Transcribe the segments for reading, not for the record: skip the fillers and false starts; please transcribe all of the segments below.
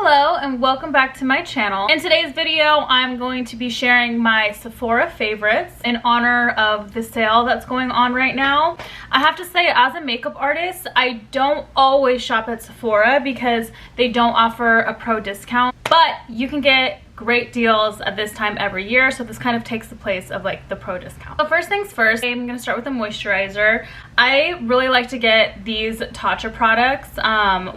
Hello and welcome back to my channel. In today's video, I'm going to be sharing my Sephora favorites in honor of the sale that's going on right now. I have to say, as a makeup artist, I don't always shop at Sephora because they don't offer a pro discount, but you can get great deals at this time every year, so this kind of takes the place of like the pro discount. So first things first, I'm going to start with a moisturizer. I really like to get these Tatcha products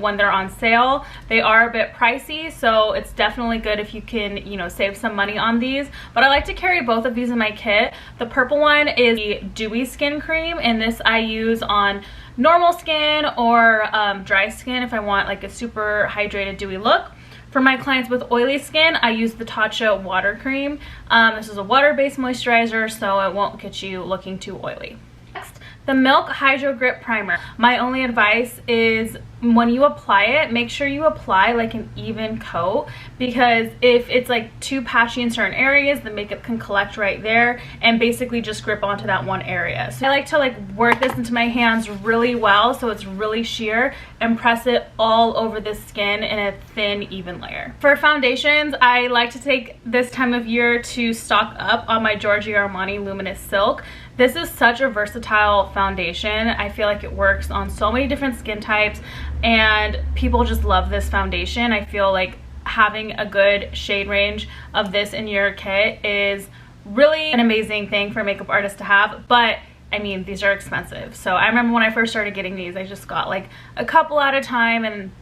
when they're on sale. They are a bit pricey, so it's definitely good if you can, you know, save some money on these, but I like to carry both of these in my kit. The purple one is the Dewy Skin Cream, and this I use on normal skin or dry skin if I want like a super hydrated dewy look. For my clients with oily skin, I use the Tatcha Water Cream. This is a water-based moisturizer, so it won't get you looking too oily. Next, the Milk Hydro Grip Primer. My only advice is when you apply it, make sure you apply like an even coat, because if it's like too patchy in certain areas, the makeup can collect right there and basically just grip onto that one area. So I like to like work this into my hands really well so it's really sheer and press it all over the skin in a thin, even layer. For foundations, I like to take this time of year to stock up on my Giorgio Armani Luminous Silk. This is such a versatile foundation. I feel like it works on so many different skin types and people just love this foundation. I feel like having a good shade range of this in your kit is really an amazing thing for a makeup artist to have, but I mean, these are expensive. So I remember when I first started getting these, I just got like a couple at a time, and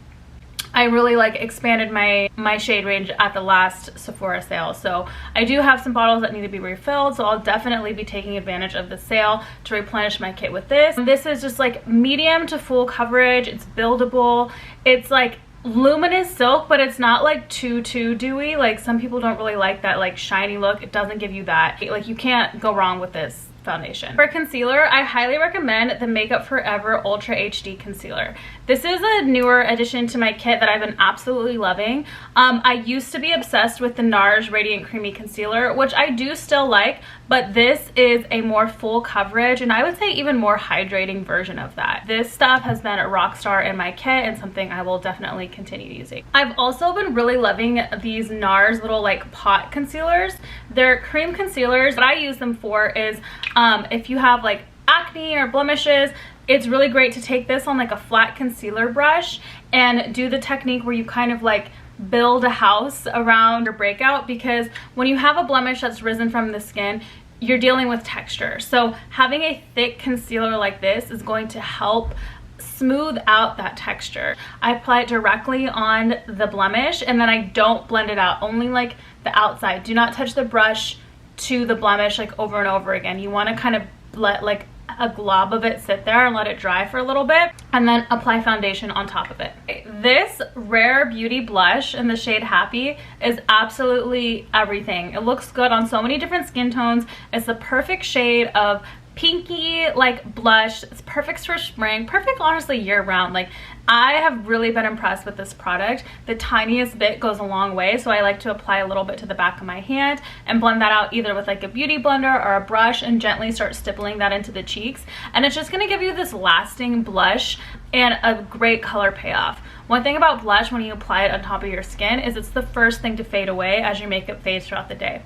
I really like expanded my shade range at the last Sephora sale. So I do have some bottles that need to be refilled, so I'll definitely be taking advantage of the sale to replenish my kit with this. This is just like medium to full coverage. It's buildable. It's like luminous silk, but it's not like too dewy. Like some people don't really like that like shiny look. It doesn't give you that. Like you can't go wrong with this foundation. For concealer, I highly recommend the Makeup Forever Ultra HD Concealer. This is a newer addition to my kit that I've been absolutely loving. I used to be obsessed with the NARS Radiant Creamy Concealer, which I do still like, but this is a more full coverage and I would say even more hydrating version of that. This stuff has been a rock star in my kit and something I will definitely continue using. I've also been really loving these NARS little like pot concealers. They're cream concealers. What I use them for is if you have like acne or blemishes, it's really great to take this on like a flat concealer brush and do the technique where you kind of like build a house around your breakout, because when you have a blemish that's risen from the skin, you're dealing with texture. So having a thick concealer like this is going to help smooth out that texture. I apply it directly on the blemish and then I don't blend it out, only like the outside. Do not touch the brush to the blemish like over and over again. You want to kind of let like a glob of it sit there and let it dry for a little bit and then apply foundation on top of it. This Rare Beauty blush in the shade Happy is absolutely everything. It looks good on so many different skin tones. It's the perfect shade of pinky like blush. It's perfect for spring, perfect honestly year round. Like I have really been impressed with this product. The tiniest bit goes a long way, so I like to apply a little bit to the back of my hand and blend that out either with like a beauty blender or a brush and gently start stippling that into the cheeks, and it's just going to give you this lasting blush and a great color payoff. One thing about blush when you apply it on top of your skin is it's the first thing to fade away as your makeup fades throughout the day.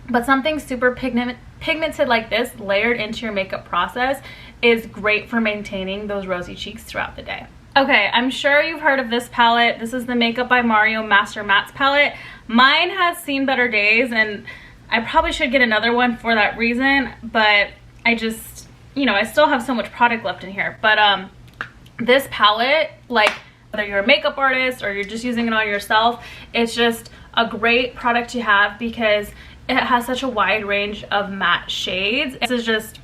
But something super pigmented like this layered into your makeup process is great for maintaining those rosy cheeks throughout the day. Okay, I'm sure you've heard of this palette. This is the Makeup by Mario Master Mattes palette. Mine has seen better days and I probably should get another one for that reason, but I just, you know, I still have so much product left in here. But this palette, like whether you're a makeup artist or you're just using it on yourself, it's just a great product to have because it has such a wide range of matte shades. This is just,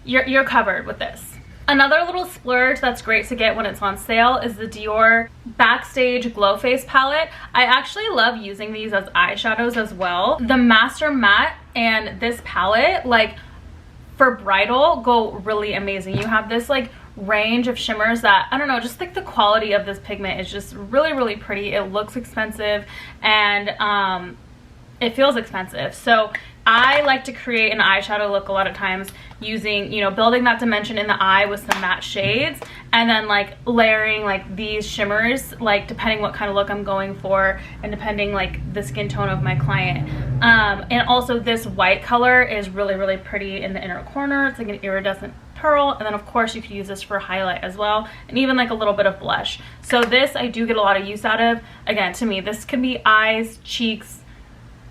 you're covered with this. Another little splurge that's great to get when it's on sale is the Dior Backstage Glow Face palette. I actually love using these as eyeshadows as well. The Master Matte and this palette, like for bridal, go really amazing. You have this like range of shimmers that, I don't know, just like the quality of this pigment is just really pretty. It looks expensive and it feels expensive. So I like to create an eyeshadow look a lot of times using, you know, building that dimension in the eye with some matte shades, and then like layering like these shimmers, like depending what kind of look I'm going for and depending like the skin tone of my client. And also this white color is really, really pretty in the inner corner. It's like an iridescent pearl, and then of course you could use this for highlight as well, and even like a little bit of blush. So this I do get a lot of use out of. Again, to me this can be eyes, cheeks,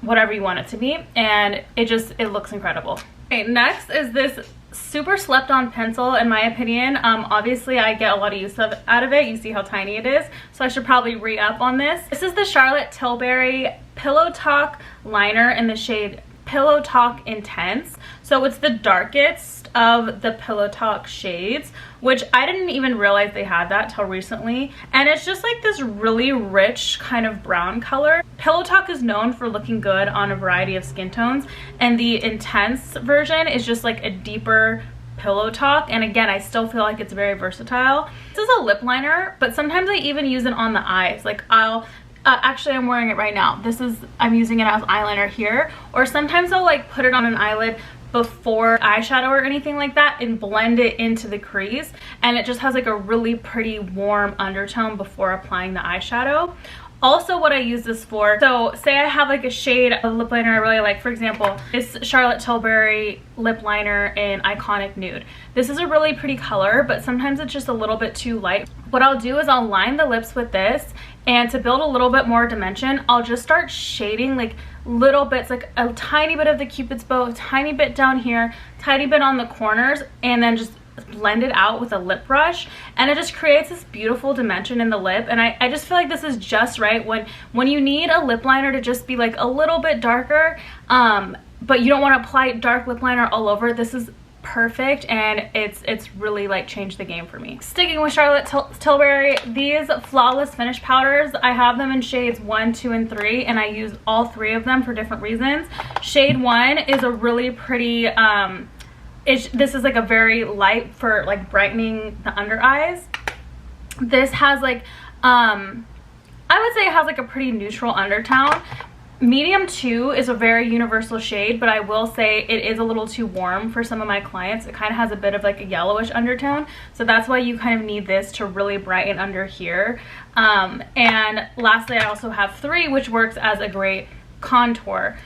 whatever you want it to be, and it looks incredible. Okay, next is this super slept on pencil in my opinion. Obviously I get a lot of use out of it. You see how tiny it is, so I should probably re-up on this. This is the Charlotte Tilbury Pillow Talk liner in the shade Pillow Talk Intense. So it's the darkest of the Pillow Talk shades, which I didn't even realize they had that till recently, and it's just like this really rich kind of brown color. Pillow Talk is known for looking good on a variety of skin tones, and the Intense version is just like a deeper Pillow Talk, and again I still feel like it's very versatile. This is a lip liner, but sometimes I even use it on the eyes. Like actually I'm wearing it right now. I'm using it as eyeliner here, or sometimes I'll like put it on an eyelid before eyeshadow or anything like that and blend it into the crease, and it just has like a really pretty warm undertone before applying the eyeshadow. Also, what I use this for, so say I have like a shade of lip liner I really like, for example this Charlotte Tilbury lip liner in Iconic Nude. This is a really pretty color, but sometimes it's just a little bit too light. What I'll do is I'll line the lips with this, and to build a little bit more dimension I'll just start shading like little bits, like a tiny bit of the Cupid's bow, a tiny bit down here, tiny bit on the corners, and then just blend it out with a lip brush, and it just creates this beautiful dimension in the lip. And I just feel like this is just right when you need a lip liner to just be like a little bit darker, but you don't want to apply dark lip liner all over. This is perfect, and it's really like changed the game for me. Sticking with Charlotte Tilbury, these Flawless Finish powders, I have them in shades 1, 2, and 3, and I use all 3 of them for different reasons. Shade 1 is a really pretty this is like a very light for like brightening the under eyes. This has like I would say it has like a pretty neutral undertone. Medium 2 is a very universal shade, but I will say it is a little too warm for some of my clients. It kind of has a bit of like a yellowish undertone, so that's why you kind of need this to really brighten under here. And lastly, I also have 3, which works as a great contour.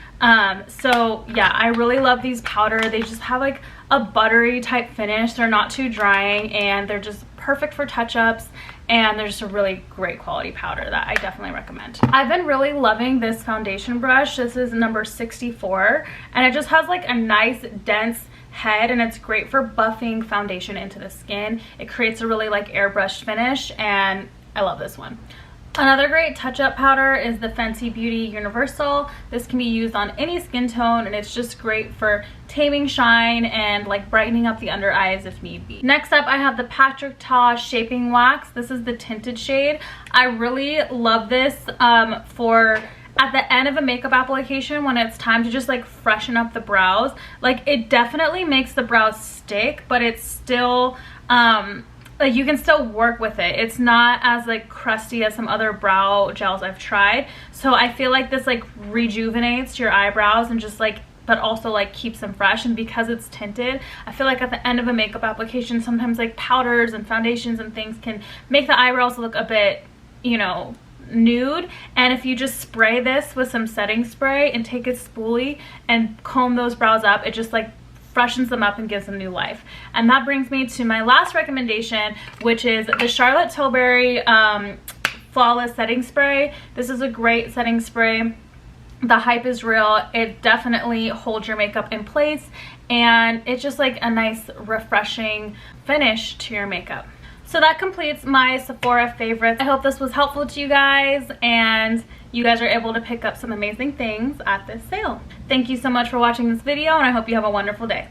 So yeah, I really love these powder. They just have like a buttery type finish. They're not too drying, and they're just perfect for touch-ups, and they're just a really great quality powder that I definitely recommend. I've been really loving this foundation brush. This is number 64, and it just has like a nice dense head, and it's great for buffing foundation into the skin. It creates a really like airbrushed finish, and I love this one. Another great touch-up powder is the Fenty Beauty Universal. This can be used on any skin tone, and it's just great for taming shine and like brightening up the under eyes if need be. Next up, I have the Patrick Ta Shaping Wax. This is the tinted shade. I really love this for at the end of a makeup application when it's time to just like freshen up the brows. Like, it definitely makes the brows stick, but it's still like you can still work with it. It's not as like crusty as some other brow gels I've tried. So I feel like this like rejuvenates your eyebrows and just like, but also like keeps them fresh. And because it's tinted, I feel like at the end of a makeup application, sometimes like powders and foundations and things can make the eyebrows look a bit, you know, nude. And if you just spray this with some setting spray and take a spoolie and comb those brows up, it just like freshens them up and gives them new life. And that brings me to my last recommendation, which is the Charlotte Tilbury Flawless Setting Spray. This is a great setting spray. The hype is real. It definitely holds your makeup in place, and it's just like a nice refreshing finish to your makeup. So that completes my Sephora favorites. I hope this was helpful to you guys, and you guys are able to pick up some amazing things at this sale. Thank you so much for watching this video, and I hope you have a wonderful day.